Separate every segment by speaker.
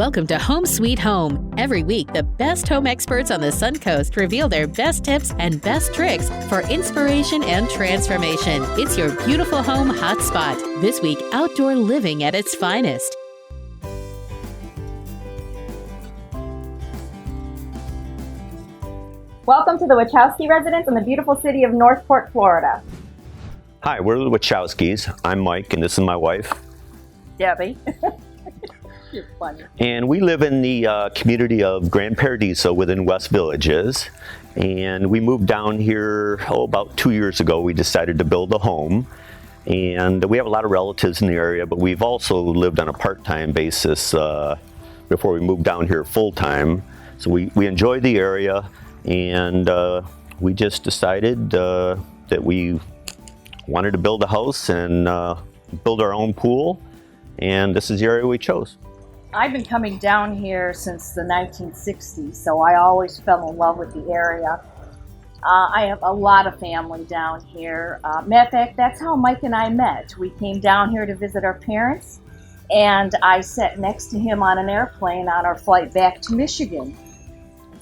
Speaker 1: Welcome to Home Sweet Home. Every week, the best home experts on the Sun Coast reveal their best tips and best tricks for inspiration and transformation. It's your beautiful home hotspot. This week, outdoor living at its finest.
Speaker 2: Welcome to the Watchowski residence in the beautiful city of Northport, Florida.
Speaker 3: Hi, we're the Watchowskis. I'm Mike, and this is my wife,
Speaker 2: Debbie. You're funny.
Speaker 3: And we live in the community of Grand Paradiso within West Villages. And we moved down here, about 2 years ago. We decided to build a home. And we have a lot of relatives in the area, but we've also lived on a part-time basis before we moved down here full-time. So we enjoy the area, and we just decided that we wanted to build a house and build our own pool. And this is the area we chose.
Speaker 2: I've been coming down here since the 1960s, so I always fell in love with the area. I have a lot of family down here. Matter of fact, that's how Mike and I met. We came down here to visit our parents, and I sat next to him on an airplane on our flight back to Michigan.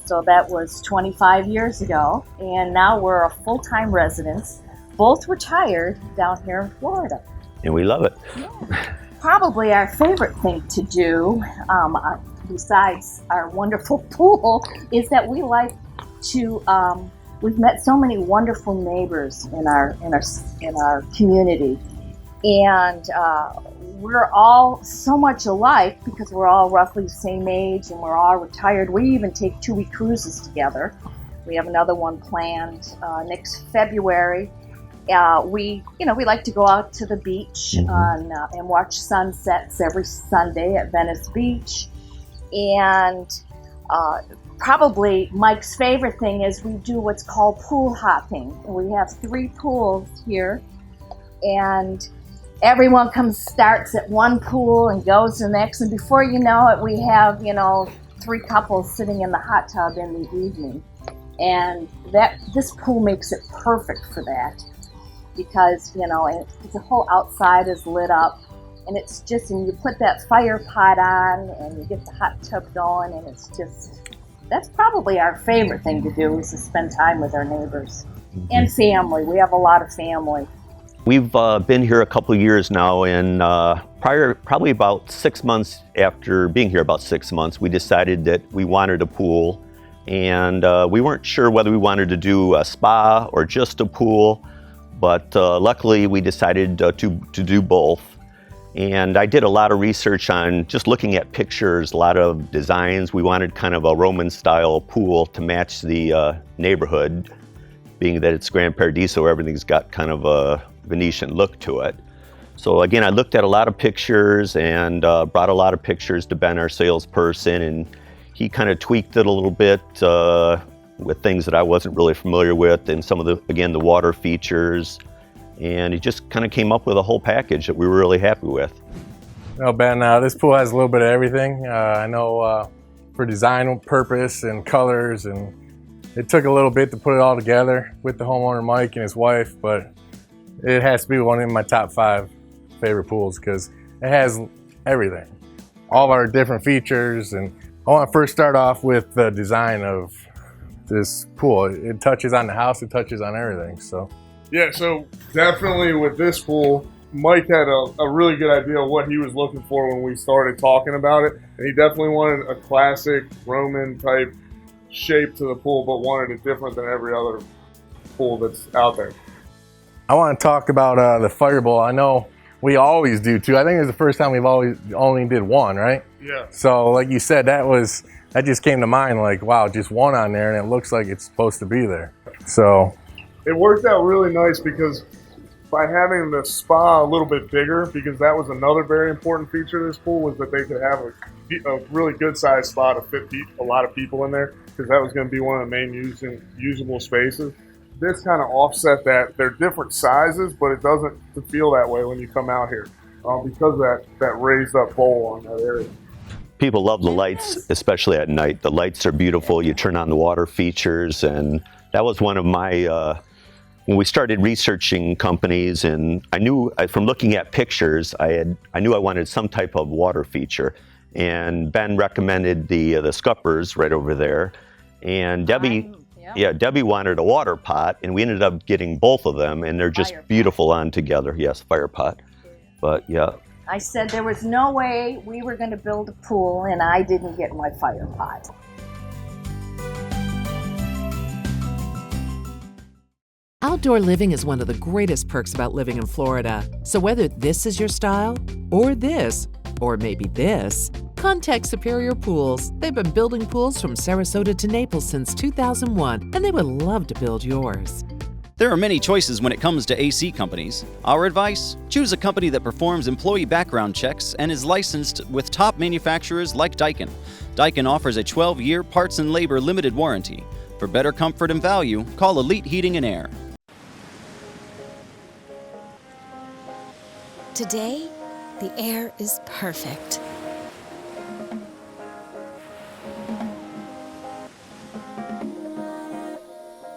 Speaker 2: So that was 25 years ago, and now we're a full-time residents, both retired down here in Florida.
Speaker 3: And we love it.
Speaker 2: Yeah. Probably our favorite thing to do, besides our wonderful pool, is that we like to. We've met so many wonderful neighbors in our community, and we're all so much alike because we're all roughly the same age and we're all retired. We even take 2-week cruises together. We have another one planned next February. We like to go out to the beach and watch sunsets every Sunday at Venice Beach. And probably Mike's favorite thing is we do what's called pool hopping. We have 3 pools here, and everyone starts at one pool and goes to the next. And before you know it, we have 3 couples sitting in the hot tub in the evening. And this pool makes it perfect for that. Because, the whole outside is lit up, and it's just, and you put that fire pot on and you get the hot tub going, and it's just, that's probably our favorite thing to do, is to spend time with our neighbors and family. We have a lot of family.
Speaker 3: We've been here a couple of years now, and probably about 6 months after being here, about 6 months, we decided that we wanted a pool, and we weren't sure whether we wanted to do a spa or just a pool. But luckily, we decided to do both. And I did a lot of research on just looking at pictures, a lot of designs. We wanted kind of a Roman-style pool to match the neighborhood, being that it's Grand Paradiso, everything's got kind of a Venetian look to it. So again, I looked at a lot of pictures and brought a lot of pictures to Ben, our salesperson, and he kind of tweaked it a little bit with things that I wasn't really familiar with, and some of the water features, and he just kind of came up with a whole package that we were really happy with.
Speaker 4: Well, Ben, this pool has a little bit of everything. I know for design purpose and colors, and it took a little bit to put it all together with the homeowner Mike and his wife, but it has to be one of my top 5 favorite pools because it has everything, all of our different features. And I want to first start off with the design of this pool. It touches on the house, it touches on everything. So
Speaker 5: yeah, so definitely with this pool, Mike had a really good idea of what he was looking for when we started talking about it, and he definitely wanted a classic Roman type shape to the pool, but wanted it different than every other pool that's out there.
Speaker 4: I want to talk about the firebowl. I know we always do too. I think it's the first time we've always only did one, right?
Speaker 5: Yeah.
Speaker 4: So like you said, that just came to mind, like, wow, just one on there, and it looks like it's supposed to be there. So
Speaker 5: it worked out really nice because by having the spa a little bit bigger, because that was another very important feature of this pool, was that they could have a really good sized spa to fit a lot of people in there, because that was going to be one of the main usable spaces. This kind of offset that. They're different sizes, but it doesn't feel that way when you come out here because of that raised up bowl on that area.
Speaker 3: People love the lights, especially at night. The lights are beautiful. You turn on the water features, and that was one of my, when we started researching companies, and I knew from looking at pictures, I knew I wanted some type of water feature. And Ben recommended the scuppers right over there. And Debbie, Debbie wanted a water pot, and we ended up getting both of them, and they're just beautiful on together. Yes, fire pot. But yeah.
Speaker 2: I said there was no way we were going to build a pool and I didn't get my fire pot.
Speaker 6: Outdoor living is one of the greatest perks about living in Florida. So whether this is your style, or this, or maybe this, contact Superior Pools. They've been building pools from Sarasota to Naples since 2001, and they would love to build yours.
Speaker 7: There are many choices when it comes to AC companies. Our advice? Choose a company that performs employee background checks and is licensed with top manufacturers like Daikin. Daikin offers a 12-year parts and labor limited warranty. For better comfort and value, call Elite Heating and Air.
Speaker 8: Today, the air is perfect.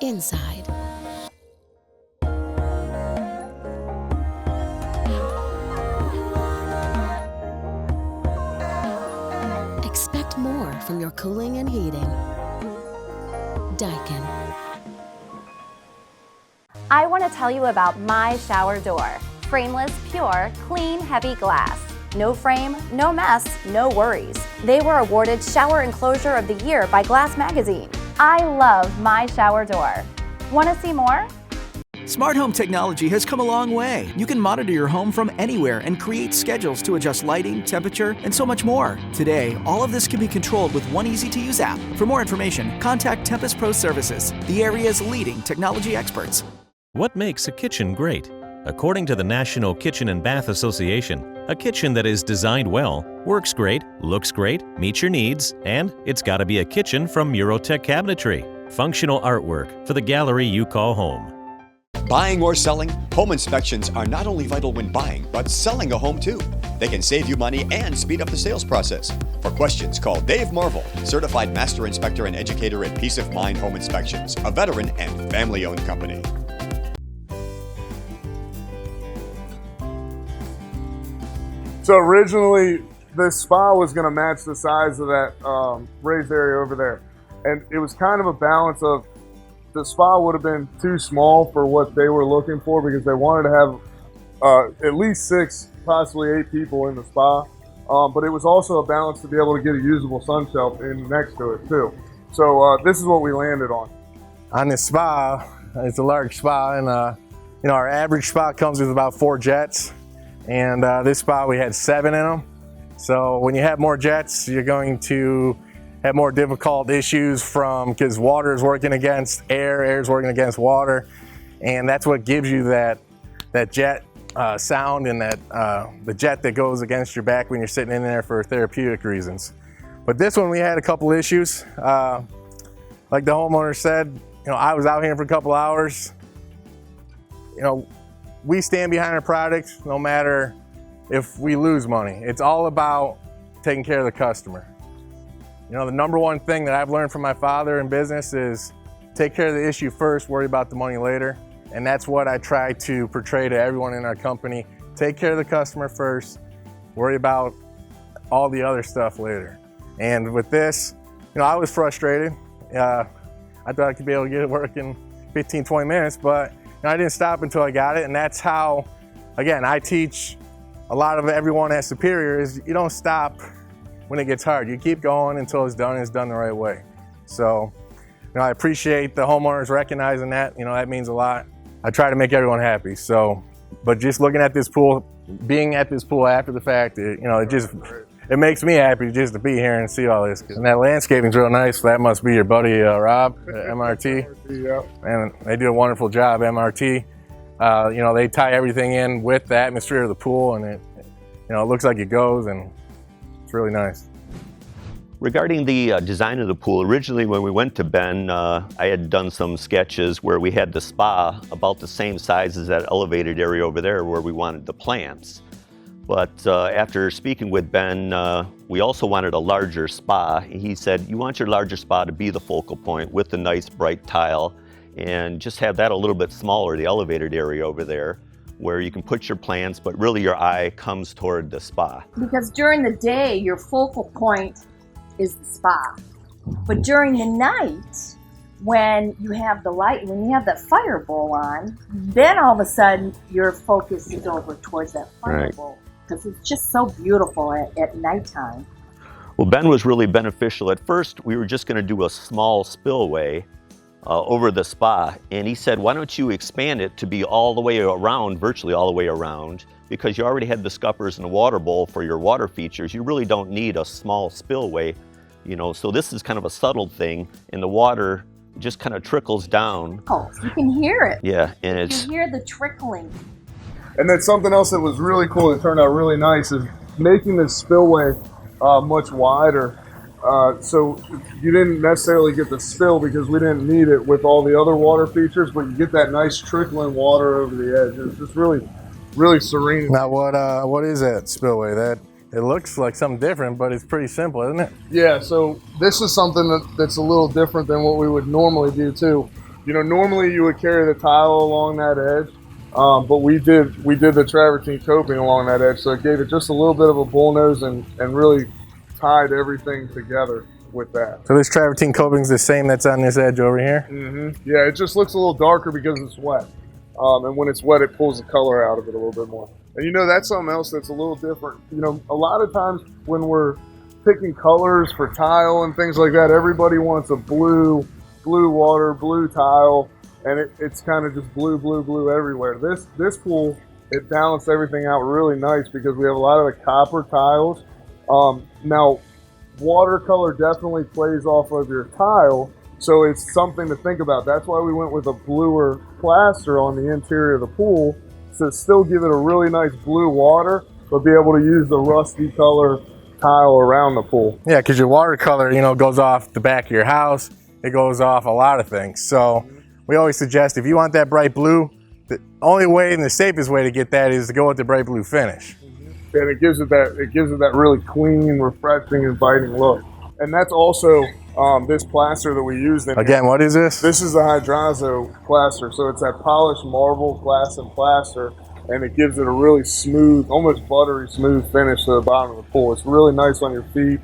Speaker 8: Inside. Expect more from your cooling and heating. Daikin.
Speaker 9: I want to tell you about my shower door. Frameless, pure, clean, heavy glass. No frame, no mess, no worries. They were awarded Shower Enclosure of the Year by Glass Magazine. I love my shower door. Want to see more?
Speaker 10: Smart home technology has come a long way. You can monitor your home from anywhere and create schedules to adjust lighting, temperature, and so much more. Today, all of this can be controlled with one easy-to-use app. For more information, contact Tempest Pro Services, the area's leading technology experts.
Speaker 11: What makes a kitchen great? According to the National Kitchen and Bath Association, a kitchen that is designed well, works great, looks great, meets your needs, and it's got to be a kitchen from Murotech Cabinetry. Functional artwork for the gallery you call home.
Speaker 12: Buying or selling, home inspections are not only vital when buying, but selling a home too. They can save you money and speed up the sales process. For questions, call Dave Marvel, Certified Master Inspector and Educator at Peace of Mind Home Inspections, a veteran and family-owned company.
Speaker 5: So originally, this spa was going to match the size of that raised area over there. And it was kind of a balance of the spa would have been too small for what they were looking for because they wanted to have at least 6, possibly 8 people in the spa. But it was also a balance to be able to get a usable sun shelf in next to it too. So this is what we landed on.
Speaker 4: On this spa, it's a large spa, and our average spa comes with about 4 jets. And this spa, we had 7 in them. So when you have more jets, you're going to have more difficult issues because water is working against air, air is working against water. And that's what gives you that jet sound and the jet that goes against your back when you're sitting in there for therapeutic reasons. But this one, we had a couple issues. Like the homeowner said, I was out here for a couple hours. We stand behind our product no matter if we lose money. It's all about taking care of the customer. The number one thing that I've learned from my father in business is take care of the issue first, worry about the money later. And that's what I try to portray to everyone in our company. Take care of the customer first, worry about all the other stuff later. And with this, I was frustrated. I thought I could be able to get it working 15, 20 minutes, but I didn't stop until I got it. And that's how, again, I teach a lot of everyone at Superior is you don't stop when it gets hard. You keep going until it's done and it's done the right way. So, I appreciate the homeowners recognizing that. That means a lot. I try to make everyone happy. So, but just looking at this pool, being at this pool after the fact, it makes me happy just to be here and see all this. And that landscaping's real nice. That must be your buddy Rob at MRT.
Speaker 5: Yeah.
Speaker 4: And they do a wonderful job, MRT. They tie everything in with the atmosphere of the pool, and it looks like it goes, and it's really nice.
Speaker 3: Regarding the design of the pool, originally when we went to Ben, I had done some sketches where we had the spa about the same size as that elevated area over there where we wanted the plants. But after speaking with Ben, we also wanted a larger spa. He said, you want your larger spa to be the focal point with the nice bright tile and just have that a little bit smaller, the elevated area over there. where you can put your plants, but really your eye comes toward the spa.
Speaker 2: Because during the day, your focal point is the spa. But during the night, when you have the light, when you have that fire bowl on, then all of a sudden your focus is over towards that fire bowl. Because it's just so beautiful at nighttime.
Speaker 3: Well, Ben was really beneficial. At first, we were just going to do a small spillway over the spa, and he said, why don't you expand it to be all the way around, virtually all the way around, because you already had the scuppers and the water bowl for your water features. You really don't need a small spillway, you know, so this is kind of a subtle thing, and the water just kind of trickles down.
Speaker 2: Oh, you can hear it.
Speaker 3: Yeah, and it's...
Speaker 2: You hear the trickling.
Speaker 5: And then something else that was really cool that turned out really nice is making this spillway much wider. So you didn't necessarily get the spill because we didn't need it with all the other water features, but you get that nice trickling water over the edge. It's just really, really serene.
Speaker 4: Now what is that spillway? That it looks like something different, but it's pretty simple, isn't it?
Speaker 5: Yeah, so this is something that's a little different than what we would normally do too. You know, normally you would carry the tile along that edge, but we did the travertine coping along that edge, so it gave it just a little bit of a bullnose and really tied everything together with that.
Speaker 4: So this travertine coping's the same that's on this edge over here?
Speaker 5: Mm-hmm. Yeah, it just looks a little darker because it's wet. And when it's wet, it pulls the color out of it a little bit more. And you know, that's something else that's a little different. You know, a lot of times when we're picking colors for tile and things like that, everybody wants a blue water, blue tile, and it's kind of just blue everywhere. This pool, it balanced everything out really nice because we have a lot of the copper tiles. Now, watercolor definitely plays off of your tile, so it's something to think about. That's why we went with a bluer plaster on the interior of the pool, to still give it a really nice blue water, but be able to use the rusty color tile around the pool.
Speaker 4: Yeah, because your watercolor, you know, goes off the back of your house. It goes off a lot of things. So we always suggest if you want that bright blue, the only way and the safest way to get that is to go with the bright blue finish.
Speaker 5: And it gives it that really clean, refreshing, inviting look. And that's also this plaster that we used in
Speaker 4: Again, what is this?
Speaker 5: This is the Hydrazzo plaster. So it's that polished marble, glass, and plaster, and it gives it a really smooth, almost buttery smooth finish to the bottom of the pool. It's really nice on your feet,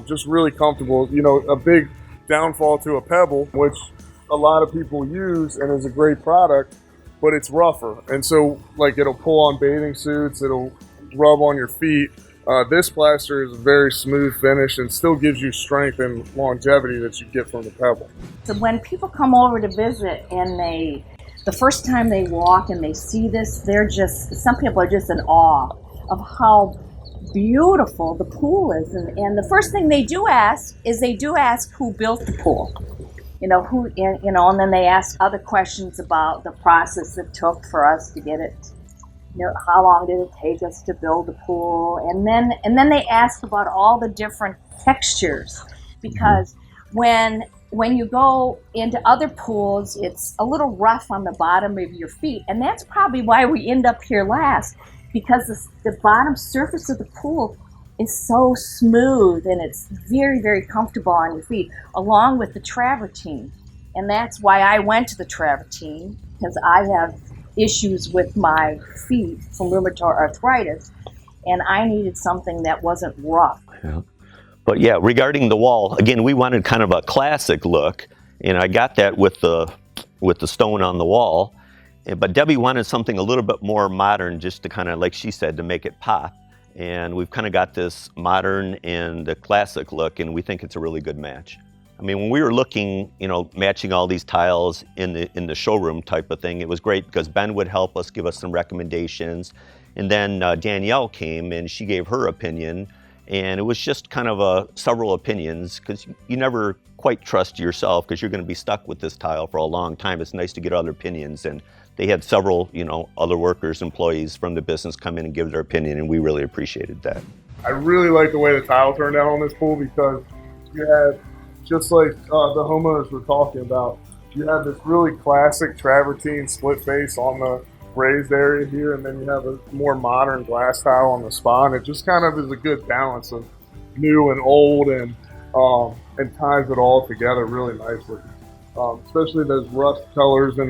Speaker 5: just really comfortable. You know, a big downfall to a pebble, which a lot of people use and is a great product, but it's rougher. And so, like, it'll pull on bathing suits, it'll rub on your feet. This plaster is a very smooth finish and still gives you strength and longevity that you get from the pebble.
Speaker 2: So when people come over to visit and the first time they walk and they see this, some people are just in awe of how beautiful the pool is. And the first thing they do ask is who built the pool. You know, and then they ask other questions about the process it took for us to get it. You know, how long did it take us to build the pool? And then they ask about all the different textures, because when you go into other pools, it's a little rough on the bottom of your feet, and that's probably why we end up here last, because the bottom surface of the pool is so smooth and it's very, very comfortable on your feet, along with the travertine. And that's why I went to the travertine, because I have issues with my feet from rheumatoid arthritis, and I needed something that wasn't rough.
Speaker 3: Yeah. But yeah, regarding the wall, again, we wanted kind of a classic look, and I got that with the stone on the wall. But Debbie wanted something a little bit more modern, just to kind of, like she said, to make it pop. And we've kind of got this modern and a classic look, and we think it's a really good match. I mean, when we were looking, you know, matching all these tiles in the showroom type of thing, it was great because Ben would help us, give us some recommendations. And then Danielle came and she gave her opinion. And it was just kind of several opinions, because you never quite trust yourself because you're going to be stuck with this tile for a long time. It's nice to get other opinions. And they had several, you know, other workers, employees from the business come in and give their opinion, and we really appreciated that.
Speaker 5: I really like the way the tile turned out on this pool, because you had, just like the homeowners were talking about, you have this really classic travertine split face on the raised area here, and then you have a more modern glass tile on the spa, and it just kind of is a good balance of new and old, and ties it all together really nicely. Especially those rust colors in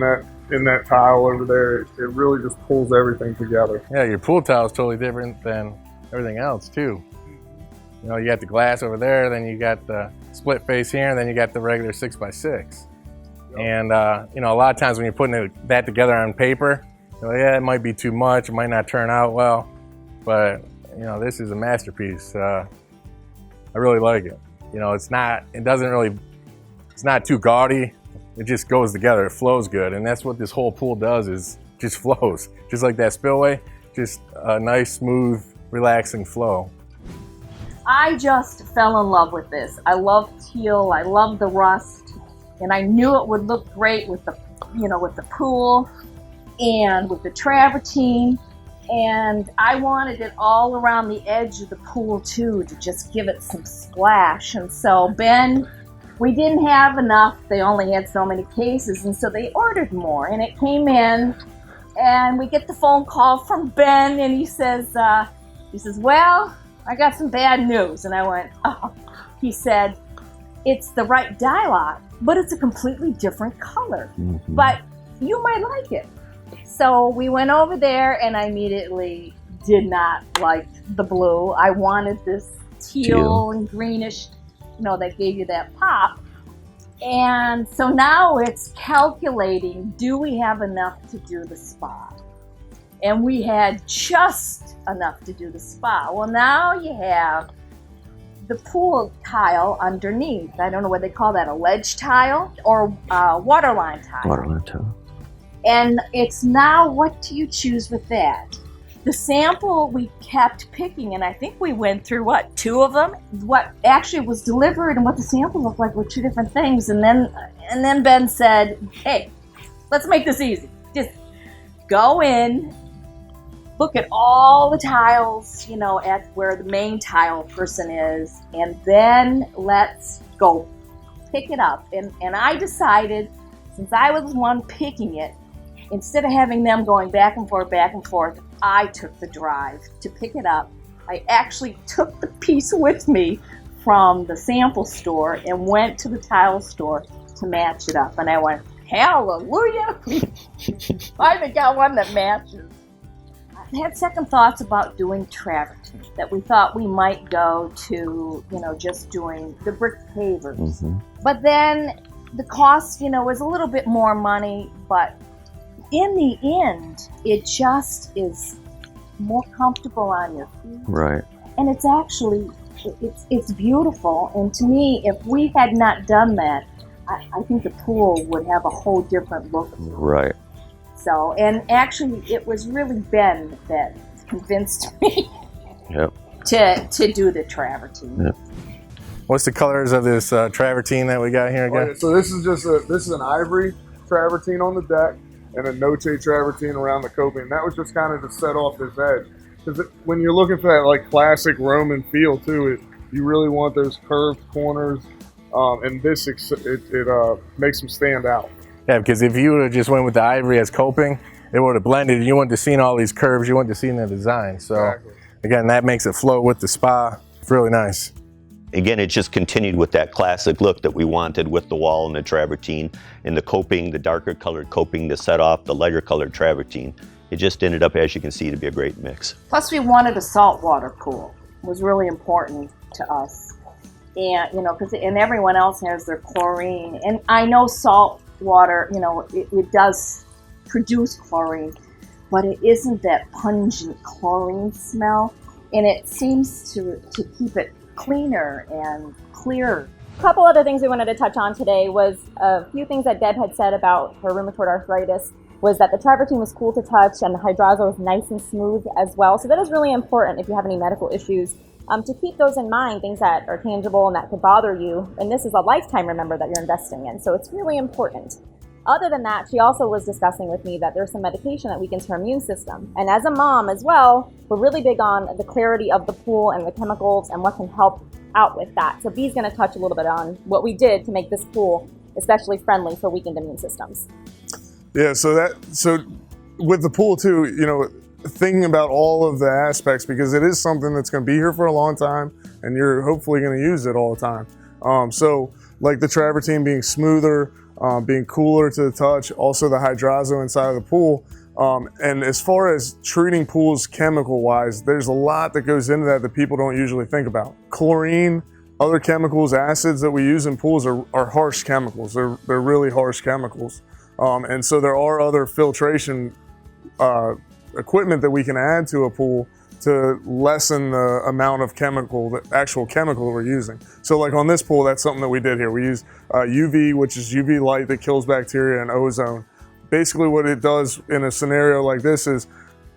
Speaker 5: in that tile over there, it really just pulls everything together.
Speaker 4: Yeah, your pool tile is totally different than everything else too. You know, you got the glass over there, then you got the split face here, and then you got the regular 6x6. Yep. And you know, a lot of times when you're putting that together on paper, you're like, yeah, it might be too much, it might not turn out well, but you know, this is a masterpiece. I really like it. You know, it's not too gaudy. It just goes together, it flows good, and that's what this whole pool does, is just flows. Just like that spillway, just a nice, smooth, relaxing flow.
Speaker 2: I just fell in love with this. I love teal, I love the rust, and I knew it would look great with the, you know, with the pool and with the travertine, and I wanted it all around the edge of the pool too, to just give it some splash. And so Ben, we didn't have enough, they only had so many cases, and so they ordered more, and it came in, and we get the phone call from Ben, and he says, well, I got some bad news. And I went, oh. He said, it's the right dye lot, but it's a completely different color. Mm-hmm. But you might like it. So we went over there, and I immediately did not like the blue. I wanted this teal and greenish, you know, that gave you that pop. And so now it's calculating, do we have enough to do the spa? And we had just enough to do the spa. Well, now you have the pool tile underneath. I don't know what they call that, a ledge tile or waterline tile.
Speaker 3: Waterline tile.
Speaker 2: And it's now, what do you choose with that? The sample we kept picking, and I think we went through, what, 2 of them? What actually was delivered and what the sample looked like were 2 different things. And then Ben said, hey, let's make this easy. Just go in, look at all the tiles, you know, at where the main tile person is, and then let's go pick it up. And I decided, since I was the one picking it, instead of having them going back and forth, I took the drive to pick it up. I actually took the piece with me from the sample store and went to the tile store to match it up. And I went, hallelujah! Finally got one that matches. I had second thoughts about doing travertine, that we thought we might go to, you know, just doing the brick pavers. Mm-hmm. But then the cost, you know, was a little bit more money, but in the end, it just is more comfortable on your feet.
Speaker 3: Right.
Speaker 2: And it's actually, it's beautiful. And to me, if we had not done that, I think the pool would have a whole different look.
Speaker 3: Right.
Speaker 2: So, and actually, it was really Ben that convinced me to do the travertine.
Speaker 3: Yep.
Speaker 4: What's the colors of this travertine that we got here again?
Speaker 5: Okay, so this is an ivory travertine on the deck and a Noche travertine around the coping. That was just kind of to set off this edge. Because when you're looking for that like classic Roman feel too, you really want those curved corners, and this it makes them stand out.
Speaker 4: Yeah, because if you would have just went with the ivory as coping, it would have blended. You wouldn't have seen all these curves. You wouldn't have seen the design. So exactly. Again, that makes it flow with the spa. It's really nice.
Speaker 3: Again, it just continued with that classic look that we wanted with the wall and the travertine and the coping, the darker colored coping to set off the lighter colored travertine. It just ended up, as you can see, to be a great mix.
Speaker 2: Plus, we wanted a saltwater pool. It was really important to us. And, you know, and everyone else has their chlorine. And I know salt water, you know, it does produce chlorine, but it isn't that pungent chlorine smell, and it seems to keep it cleaner and clearer.
Speaker 9: A couple other things we wanted to touch on today was a few things that Deb had said about her rheumatoid arthritis, was that the travertine was cool to touch and the Hydrazzo was nice and smooth as well. So that is really important if you have any medical issues, to keep those in mind, things that are tangible and that could bother you. And this is a lifetime, remember, that you're investing in. So it's really important. Other than that, she also was discussing with me that there's some medication that weakens her immune system. And as a mom as well, we're really big on the clarity of the pool and the chemicals and what can help out with that. So Bee's going to touch a little bit on what we did to make this pool especially friendly for weakened immune systems.
Speaker 5: Yeah, so with the pool too, you know, thinking about all of the aspects, because it is something that's going to be here for a long time and you're hopefully going to use it all the time. So like the travertine being smoother, being cooler to the touch, also the Hydrazzo inside of the pool. And as far as treating pools chemical-wise, there's a lot that goes into that people don't usually think about. Chlorine, other chemicals, acids that we use in pools are harsh chemicals. They're really harsh chemicals. And so there are other filtration equipment that we can add to a pool to lessen the amount of chemical, the actual chemical that we're using. So like on this pool, that's something that we did here. We use UV, which is UV light that kills bacteria, and ozone. Basically what it does in a scenario like this is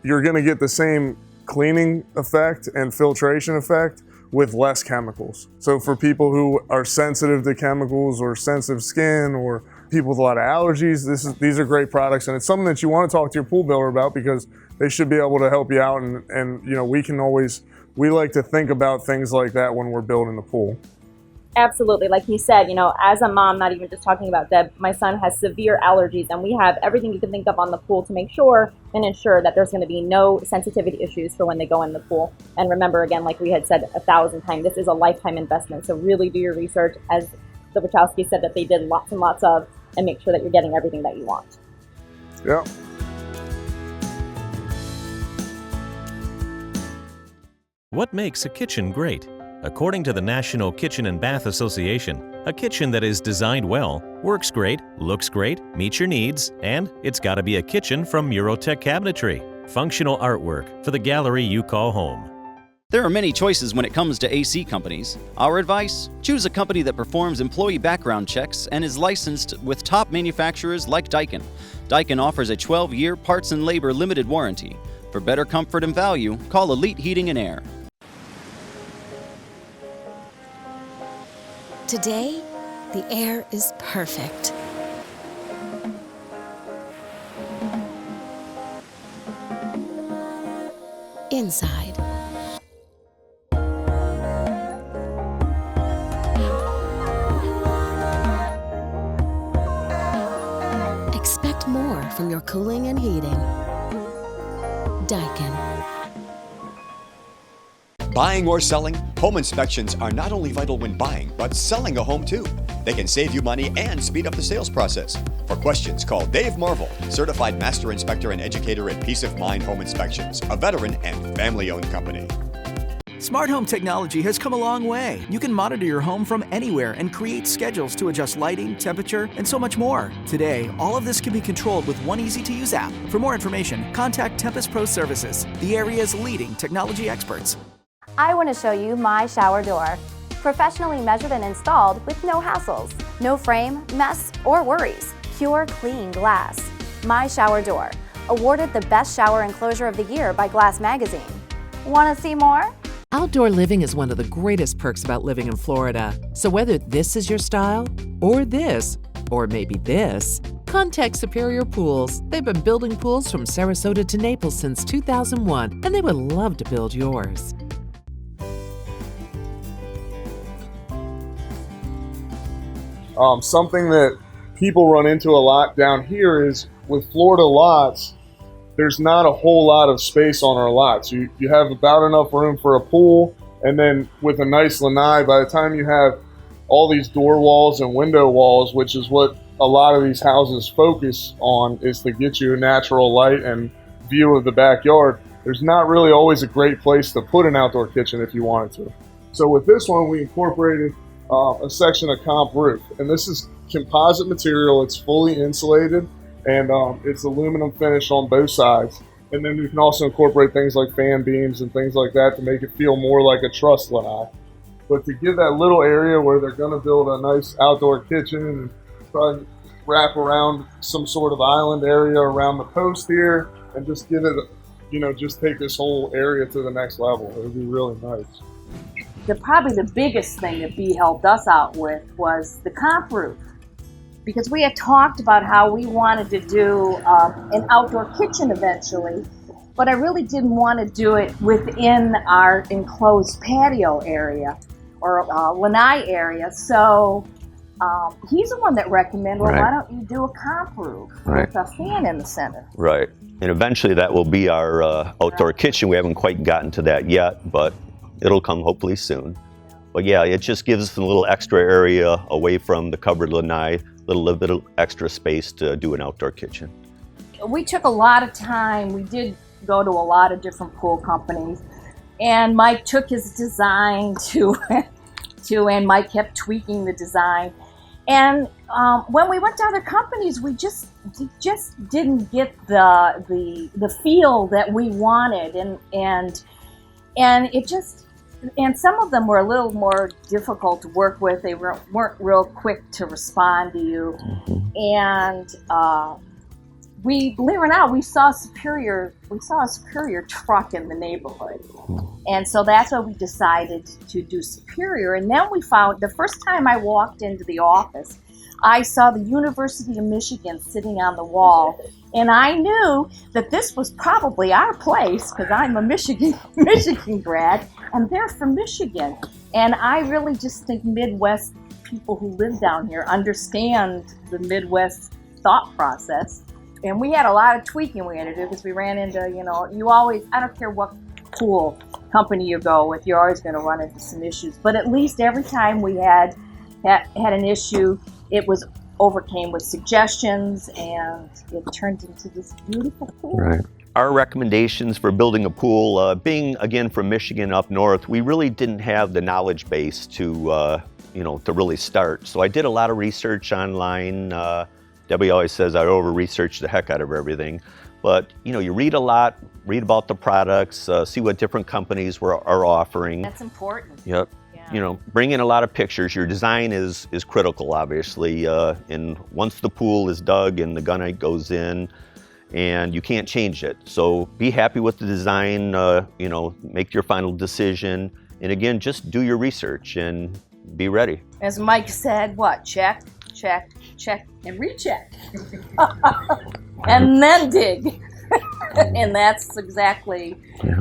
Speaker 5: you're gonna get the same cleaning effect and filtration effect with less chemicals. So for people who are sensitive to chemicals or sensitive skin or people with a lot of allergies, these are great products, and it's something that you want to talk to your pool builder about because they should be able to help you out, and you know, we like to think about things like that when we're building the pool.
Speaker 13: Absolutely. Like you said, you know, as a mom, not even just talking about Deb, my son has severe allergies, and we have everything you can think of on the pool to make sure and ensure that there's going to be no sensitivity issues for when they go in the pool. And remember, again, like we had said 1,000 times, this is a lifetime investment. So really do your research, as the Watchowski said that they did lots and lots of, and make sure that you're getting everything that you want.
Speaker 5: Yeah.
Speaker 11: What makes a kitchen great? According to the National Kitchen and Bath Association, a kitchen that is designed well, works great, looks great, meets your needs, and it's got to be a kitchen from Murotech Cabinetry. Functional artwork for the gallery you call home.
Speaker 7: There are many choices when it comes to AC companies. Our advice? Choose a company that performs employee background checks and is licensed with top manufacturers like Daikin. Daikin offers a 12-year parts and labor limited warranty. For better comfort and value, call Elite Heating and Air.
Speaker 8: Today, the air is perfect. Inside. Expect more from your cooling and heating. Daikin.
Speaker 12: Buying or selling, home inspections are not only vital when buying, but selling a home too. They can save you money and speed up the sales process. For questions, call Dave Marvel, certified master inspector and educator at Peace of Mind Home Inspections, a veteran and family-owned company.
Speaker 10: Smart home technology has come a long way. You can monitor your home from anywhere and create schedules to adjust lighting, temperature, and so much more. Today, all of this can be controlled with one easy-to-use app. For more information, contact Tempest Pro Services, the area's leading technology experts.
Speaker 9: I want to show you my shower door. Professionally measured and installed with no hassles. No frame, mess, or worries. Pure, clean glass. My shower door. Awarded the best shower enclosure of the year by Glass Magazine. Want to see more?
Speaker 6: Outdoor living is one of the greatest perks about living in Florida. So whether this is your style, or this, or maybe this, contact Superior Pools. They've been building pools from Sarasota to Naples since 2001, and they would love to build yours.
Speaker 5: Something that people run into a lot down here is with Florida lots, there's not a whole lot of space on our lots. You have about enough room for a pool, and then with a nice lanai, by the time you have all these door walls and window walls, which is what a lot of these houses focus on, is to get you a natural light and view of the backyard, there's not really always a great place to put an outdoor kitchen if you wanted to. So with this one, we incorporated a section of comp roof, and this is composite material. It's fully insulated, and it's aluminum finish on both sides. And then you can also incorporate things like fan beams and things like that to make it feel more like a truss lanai. But to give that little area where they're going to build a nice outdoor kitchen and try to wrap around some sort of island area around the post here and just give it, just take this whole area to the next level. It would be really nice.
Speaker 2: Probably the biggest thing that B helped us out with was the comp roof. Because we had talked about how we wanted to do an outdoor kitchen eventually, but I really didn't want to do it within our enclosed patio area or lanai area. So he's the one that recommended, well, why don't you do a comp roof with a fan in the center?
Speaker 3: Right. And eventually that will be our outdoor kitchen. We haven't quite gotten to that yet, but it'll come hopefully soon. But yeah, it just gives us a little extra area away from the covered lanai, little bit of extra space to do an outdoor kitchen.
Speaker 2: We took a lot of time. We did go to a lot of different pool companies, and Mike took his design and Mike kept tweaking the design. And when we went to other companies, we just didn't get the feel that we wanted, and it just, and some of them were a little more difficult to work with. They weren't real quick to respond to you, and believe it or not, we saw a superior truck in the neighborhood, and so that's why we decided to do Superior. And then we found, the first time I walked into the office, I saw the University of Michigan sitting on the wall, and I knew that this was probably our place because I'm a Michigan grad, and they're from Michigan. And I really just think Midwest people who live down here understand the Midwest thought process. And we had a lot of tweaking we had to do because we ran into, you always, I don't care what pool company you go with, you're always going to run into some issues. But at least every time we had an issue, it was overcame with suggestions, and it turned into this beautiful pool.
Speaker 3: Right. Our recommendations for building a pool, being again from Michigan up north, we really didn't have the knowledge base to really start. So I did a lot of research online. Debbie always says I over-research the heck out of everything. But, you read a lot, read about the products, see what different companies are offering.
Speaker 2: That's important.
Speaker 3: Yep. Yeah. Bring in a lot of pictures. Your design is critical, obviously. And once the pool is dug and the gunite goes in, and you can't change it. So be happy with the design, make your final decision. And again, just do your research and be ready.
Speaker 2: As Mike said, check, check, check, and recheck. And then dig. And that's exactly,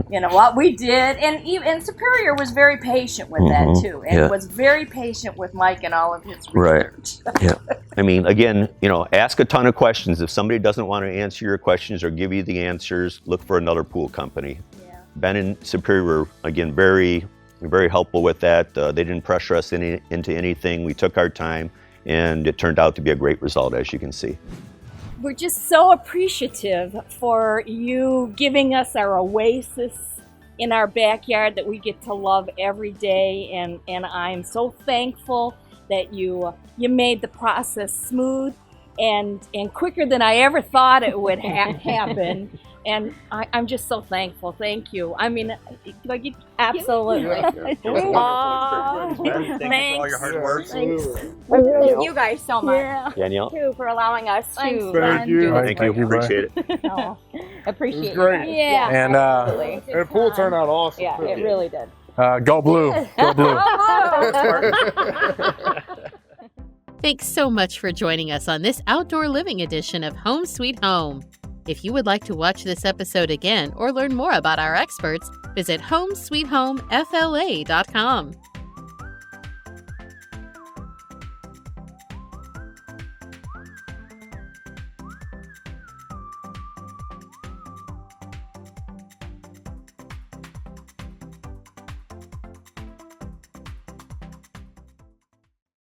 Speaker 2: what we did. And Superior was very patient with that too. And was very patient with Mike and all of his research.
Speaker 3: Right. Yeah. I mean, again, ask a ton of questions. If somebody doesn't want to answer your questions or give you the answers, look for another pool company. Yeah. Ben and Superior were, again, very, very helpful with that. They didn't pressure us into anything. We took our time, and it turned out to be a great result, as you can see.
Speaker 14: We're just so appreciative for you giving us our oasis in our backyard that we get to love every day, and I'm so thankful that you made the process smooth and quicker than I ever thought it would happen. And I'm just so thankful. Thank you. I mean, absolutely.
Speaker 3: Thank you for all your hard work.
Speaker 14: Thank you guys so much.
Speaker 3: Yeah. Danielle,
Speaker 14: too, for allowing us to.
Speaker 5: Thank you.
Speaker 3: Thank you. Appreciate it.
Speaker 14: Appreciate
Speaker 5: it. Was great.
Speaker 14: Yeah.
Speaker 4: And
Speaker 5: the pool turned out awesome.
Speaker 14: Yeah, it really did.
Speaker 4: Go blue. Go blue.
Speaker 1: Thanks so much for joining us on this outdoor living edition of Home Sweet Home. If you would like to watch this episode again or learn more about our experts, visit homesweethomefla.com.